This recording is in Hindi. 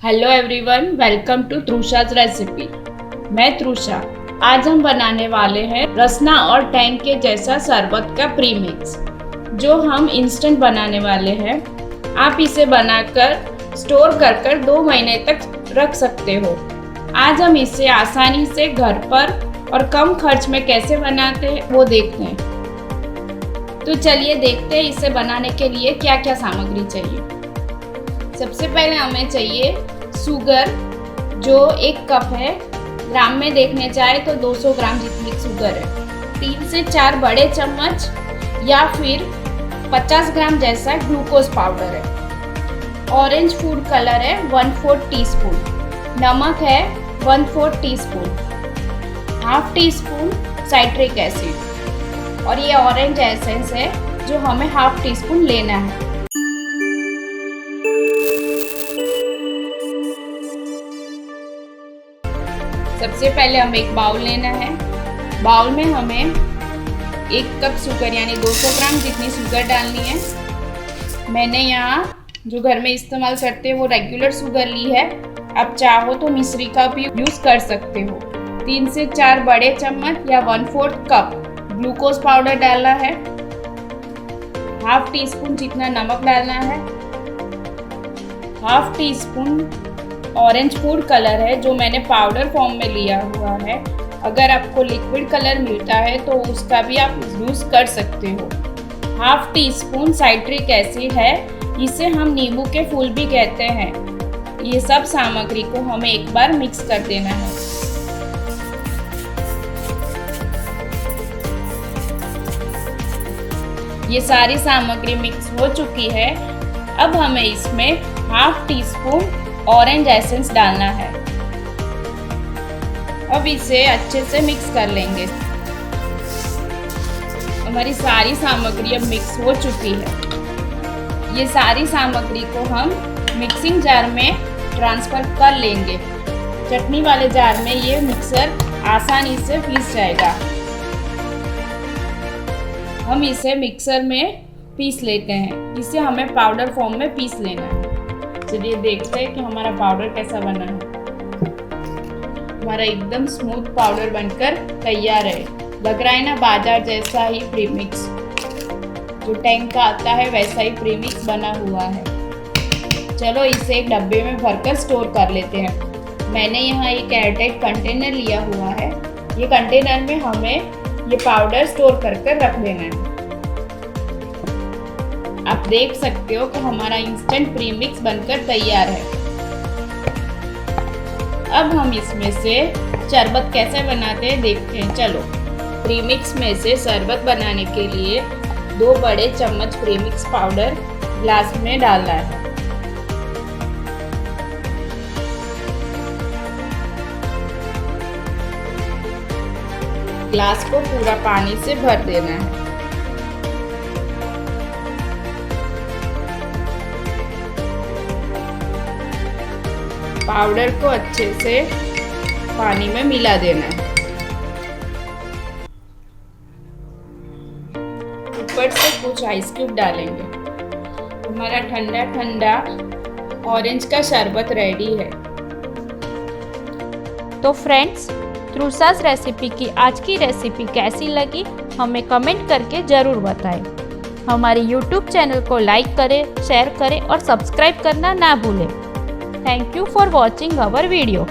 Hello everyone, welcome to Trusha's recipe. मैं त्रुषा। आज हम बनाने वाले हैं रसना और टैंग के जैसा शरबत का प्रीमिक्स, जो हम इंस्टेंट बनाने वाले हैं। आप इसे बनाकर स्टोर कर 2 महीने तक रख सकते हो। आज हम इसे आसानी से घर पर और कम खर्च में कैसे बनाते हैं वो देखते हैं। तो चलिए देखते हैं इसे बनाने के लिए क्या क्या सामग्री चाहिए। सबसे पहले हमें चाहिए शुगर, जो 1 कप है। ग्राम में देखने जाए तो 200 ग्राम जितनी शुगर है। 3 से 4 बड़े चम्मच या फिर 50 ग्राम जैसा ग्लूकोज पाउडर है। ऑरेंज फूड कलर है 1/4 टीस्पून। नमक है 1/4 teaspoon. Half tea spoon citric acid. और ये ऑरेंज एसेंस है जो हमें हाफ टी स्पून लेना है। सबसे पहले हमें एक बाउल लेना है। बाउल में हमें 1 कप शुगर यानी 200 ग्राम जितनी शुगर डालनी है। मैंने यहाँ जो घर में इस्तेमाल करते हैं वो रेगुलर शुगर ली है। आप चाहो तो मिश्री का भी यूज़ कर सकते हो। 3 से 4 बड़े चम्मच या 1/4 कप ग्लूकोज पाउडर डालना है। हाफ टी स्पून जितना नमक डालना है। Half tea spoon orange food colour है जो मैंने पाउडर फॉर्म में लिया हुआ है। अगर आपको लिक्विड कलर मिलता है तो उसका भी आप यूज़ कर सकते हो। Half tea spoon citric acid है, इसे हम नींबू के फूल भी कहते हैं। ये सब सामग्री को हमें एक बार मिक्स कर देना है। ये सारी सामग्री मिक्स हो चुकी है। अब हमें इसमें half tea spoon orange essence डालना है। अब इसे अच्छे से मिक्स कर लेंगे। हमारी सारी सामग्री अब मिक्स हो चुकी है। ये सारी सामग्री को हम मिक्सिंग जार में ट्रांसफर कर लेंगे। चटनी वाले जार में ये मिक्सर आसानी से पीस जाएगा। हम इसे मिक्सर में पीस लेते हैं। इसे हमें पाउडर फॉर्म में पीस लेना है। चलिए देखते हैं कि हमारा पाउडर कैसा बना है। हमारा एकदम स्मूथ पाउडर बनकर तैयार है। लग रहा है ना बाजार जैसा ही प्रीमिक्स, जो टैंक का आता है वैसा ही प्रीमिक्स बना हुआ है। चलो इसे एक डब्बे में भरकर स्टोर कर लेते हैं। मैंने यहाँ एक एयरटाइट कंटेनर लिया हुआ है। ये कंटेनर में हमें ये पाउडर स्टोर कर रख देना है। आप देख सकते हो कि हमारा इंस्टेंट प्रीमिक्स बनकर तैयार है। अब हम इसमें से शरबत कैसे बनाते हैं देखते हैं। चलो, प्रीमिक्स में से शरबत बनाने के लिए 2 बड़े चम्मच प्रीमिक्स पाउडर ग्लास में डालना है। ग्लास को पूरा पानी से भर देना है। पाउडर को अच्छे से पानी में मिला देना है। ऊपर से कुछ आइस क्यूब डालेंगे। हमारा ठंडा ठंडा ऑरेंज का शरबत रेडी है। तो फ्रेंड्स, त्रुषाज रेसिपी की आज की रेसिपी कैसी लगी हमें कमेंट करके ज़रूर बताएं। हमारे YouTube चैनल को लाइक करें, शेयर करें और सब्सक्राइब करना ना भूलें। Thank you for watching our video.